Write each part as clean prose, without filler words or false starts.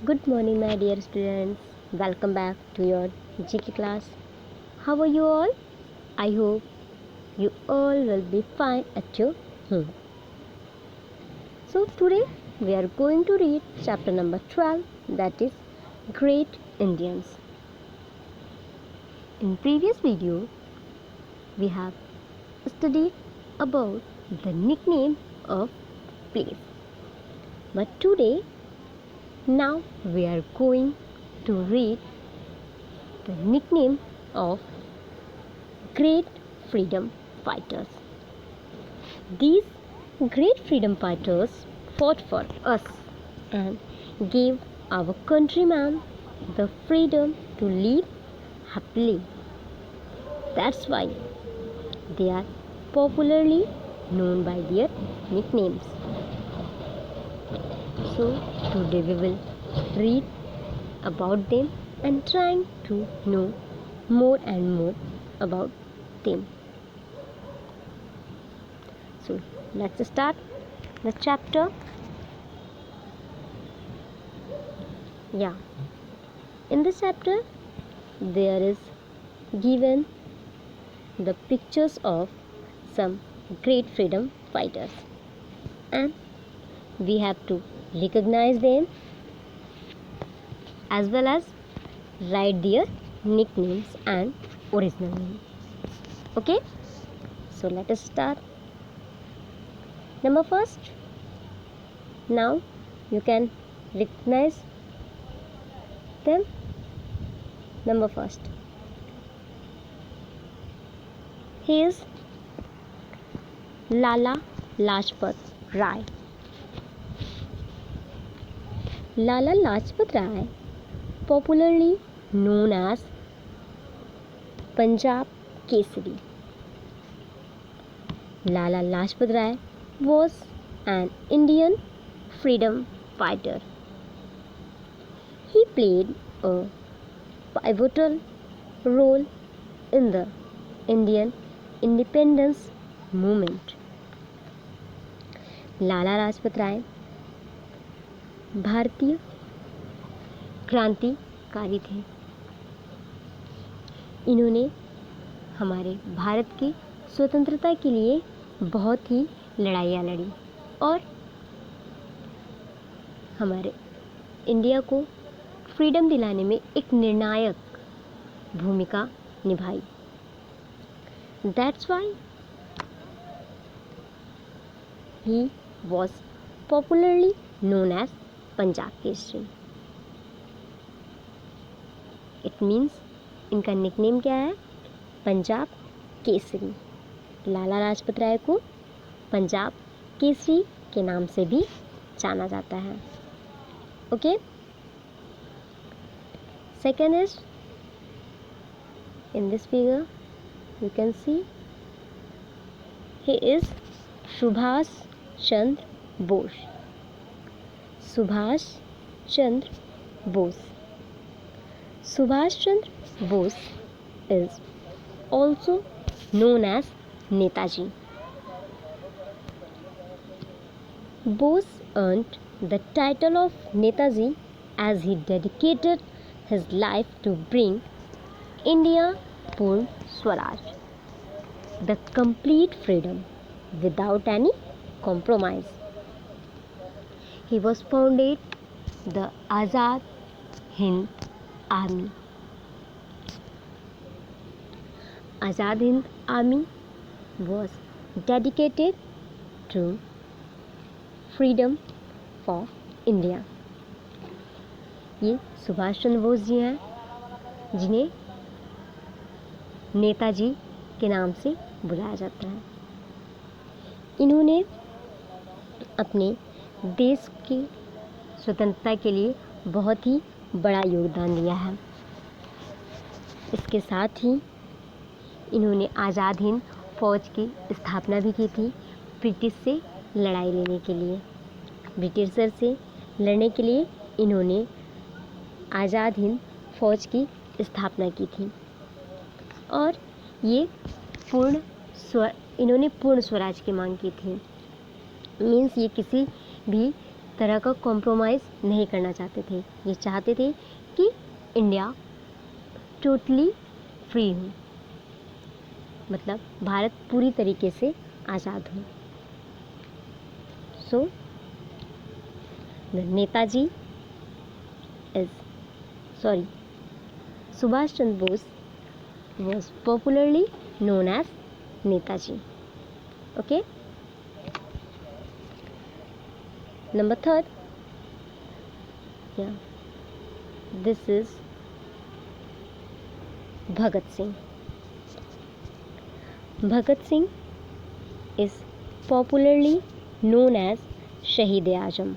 Good morning, my dear students. Welcome back to your GK class. How are you all? I hope you all will be fine at your home. So, today we are going to read chapter number 12, that is Great Indians. In previous video, we have studied about the nickname of place. But today, now we are going to read the nickname of great freedom fighters. These great freedom fighters fought for us and gave our countrymen the freedom to live happily. That's why they are popularly known by their nicknames. So today we will read about them and trying to know more and more about them. So let's start the chapter. In this chapter there is given the pictures of some great freedom fighters and we have to recognize them as well as write their nicknames and original name. Okay, so let us start. Number first, now you can recognize them. Number first, he is Lala Lajpat Rai. Lala Lajpat Rai, popularly known as Punjab Kesari. Lala Lajpat Rai was an Indian freedom fighter. He played a pivotal role in the Indian independence movement. Lala Lajpat Rai भारतीय क्रांतिकारी थे. इन्होंने हमारे भारत की स्वतंत्रता के लिए बहुत ही लड़ाइयाँ लड़ी और हमारे इंडिया को फ्रीडम दिलाने में एक निर्णायक भूमिका निभाई. That's why he was popularly known as Punjab Kesari. It means इनका निकनेम क्या है? पंजाब केसरी. लाला लाजपत राय को पंजाब केसरी के नाम से भी जाना जाता है. Okay, second is, in this figure you can see he is Subhash Chandra Bose. Subhash Chandra Bose. Subhash Chandra Bose is also known as Netaji. Bose earned the title of Netaji as he dedicated his life to bring India Purna Swaraj, the complete freedom without any compromise. He was founded the Azad Hind Army. Azad Hind Army was dedicated to freedom for India. ये सुभाष चंद्र बोस जी हैं जिन्हें नेताजी के नाम से बुलाया जाता है. इन्होंने अपने देश की स्वतंत्रता के लिए बहुत ही बड़ा योगदान दिया है. इसके साथ ही इन्होंने आज़ाद हिंद फौज की स्थापना भी की थी ब्रिटिश से लड़ाई लेने के लिए. ब्रिटिशर से लड़ने के लिए इन्होंने आज़ाद हिंद फौज की स्थापना की थी और ये इन्होंने पूर्ण स्वराज की मांग की थी. मीन्स ये किसी भी तरह का कॉम्प्रोमाइज़ नहीं करना चाहते थे। ये चाहते थे कि इंडिया टोटली फ्री हो, मतलब भारत पूरी तरीके से आज़ाद हो। सो Netaji Subhash Chandra Bose was popularly known as Netaji. Okay. Number third, this is Bhagat Singh. Bhagat Singh is popularly known as Shahid-e-Azam.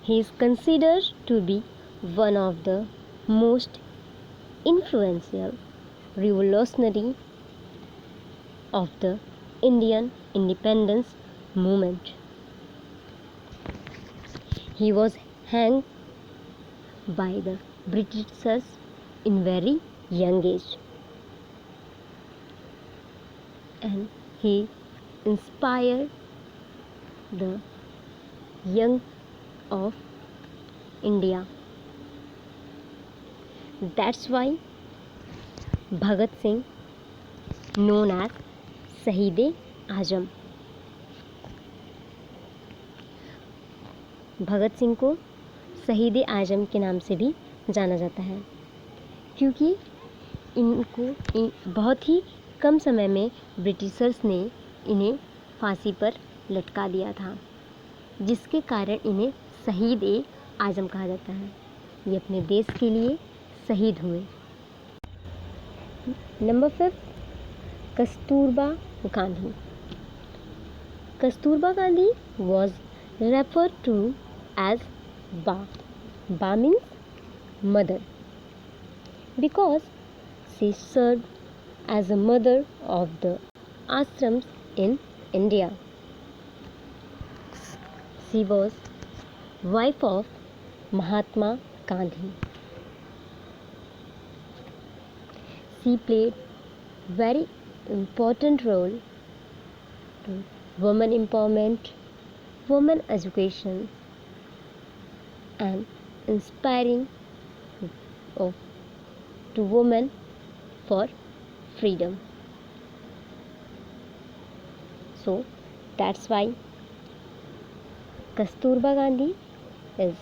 He is considered to be one of the most influential revolutionary of the Indian independence movement. He was hanged by the Britishers in very young age, and he inspired the young of India. That's why Bhagat Singh known as Shahid-e-Azam. Bhagat Singh को शहीद आजम के नाम से भी जाना जाता है, क्योंकि इनको बहुत ही कम समय में ब्रिटिशर्स ने इन्हें फांसी पर लटका दिया था, जिसके कारण इन्हें शहीद ए आजम कहा जाता है। ये अपने देश के लिए शहीद हुए। Number 5, Kasturba Gandhi. Kasturba Gandhi was referred to as Ba. Ba means mother, because she served as a mother of the ashrams in India. She was wife of Mahatma Gandhi. She played very important role to women empowerment, women education, and inspiring to women for freedom. So that's why Kasturba Gandhi is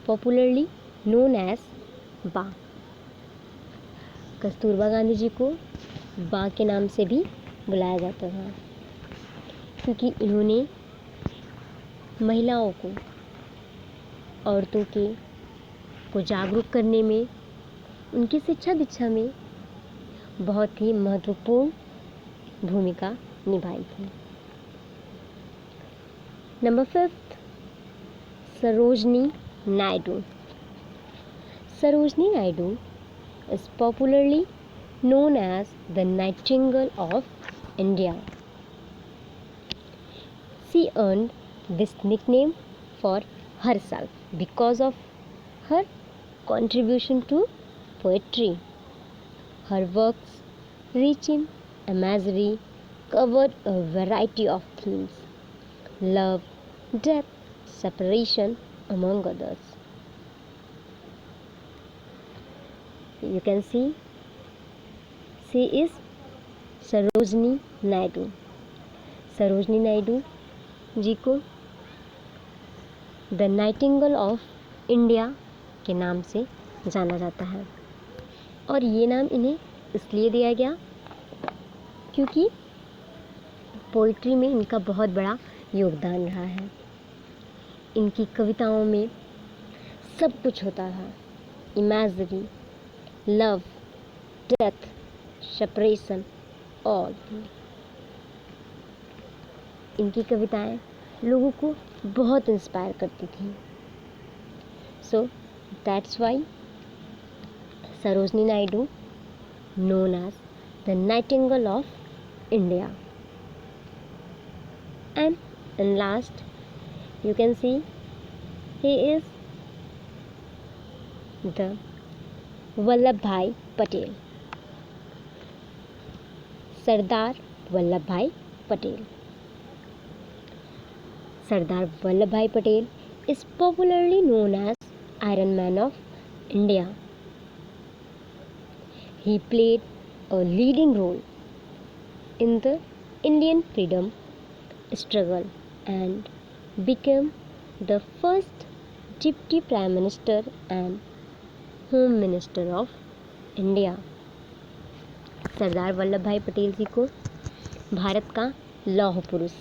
popularly known as बा. कस्तूरबा गांधी जी को बा के नाम से भी बुलाया जाता था, क्योंकि इन्होंने महिलाओं को, औरतों को जागरूक करने में, उनकी शिक्षा दीक्षा में बहुत ही महत्वपूर्ण भूमिका निभाई थी. Number 5, Sarojini Naidu. Sarojini Naidu is popularly known as the Nightingale of India. She earned this nickname for herself because of her contribution to poetry. Her works, rich in imagery, covered a variety of themes: love, death, separation, among others. You can see she is Sarojini Naidu. Sarojini Naidu ji को the Nightingale of India के नाम से जाना जाता है, और ये नाम इन्हें इसलिए दिया गया क्योंकि पोइट्री में इनका बहुत बड़ा योगदान रहा है. इनकी कविताओं में सब कुछ होता था: imagery, love, death, separation, all. इनकी कविताएं लोगों को बहुत इंस्पायर करती थी. So that's why Sarojini Naidu known as the Nightingale of India. And last, you can see he is the Vallabhbhai Patel. Sardar Vallabh भाई Patel. Sardar Vallabhbhai Patel is popularly known as Iron Man of India. He played a leading role in the Indian freedom struggle and became the first Deputy Prime Minister and Home Minister of India. Sardar Vallabh भाई पटेल जी को भारत का लौह पुरुष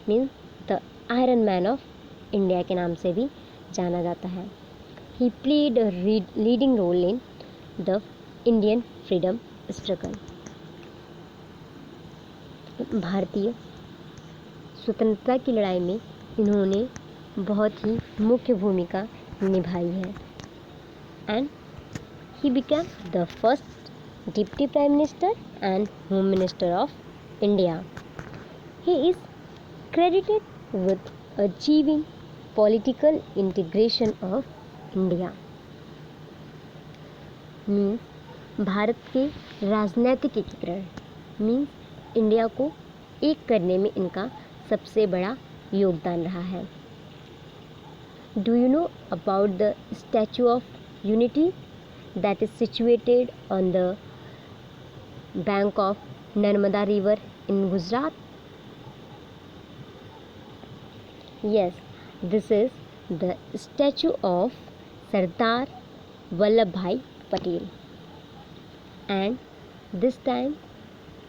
means the iron man of India के नाम से भी जाना जाता है. He played a leading role in the Indian freedom struggle. भारतीय स्वतंत्रता की लड़ाई में इन्होंने बहुत ही मुख्य भूमिका निभाई है. And he became the first Deputy Prime Minister and Home Minister of India. He is credited with achieving political integration of India. Means Bharat के राजनीतिक एकीकरण मीन्स इंडिया को एक करने में इनका सबसे बड़ा योगदान रहा है. Do you know about the statue of unity that is situated on the bank of Narmada river in Gujarat? Yes, this is the statue of Sardar Vallabhbhai Patel, and this time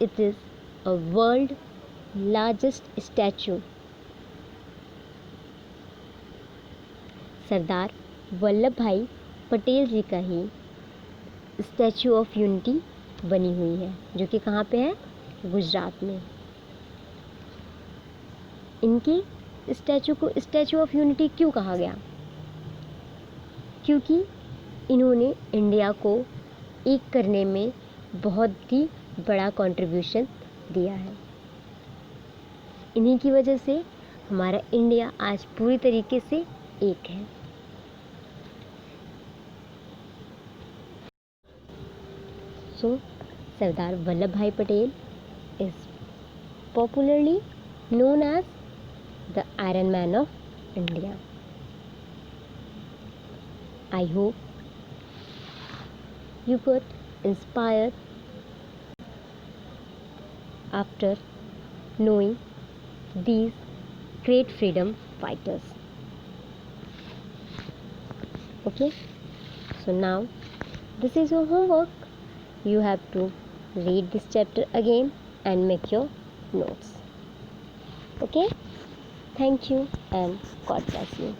it is a world largest statue. Sardar Vallabh भाई पटेल जी का ही statue of unity बनी हुई है जो कि कहाँ पे है? गुजरात में. इनकी स्टैचू को स्टैचू ऑफ यूनिटी क्यों कहा गया? क्योंकि इन्होंने इंडिया को एक करने में बहुत ही बड़ा कंट्रीब्यूशन दिया है. इन्हीं की वजह से हमारा इंडिया आज पूरी तरीके से एक है. So, Sardar Vallabhbhai Patel is popularly known as the Iron Man of India. I hope you got inspired after knowing these great freedom fighters. Okay, so now this is your homework. You have to read this chapter again and make your notes. Okay, thank you and God bless you.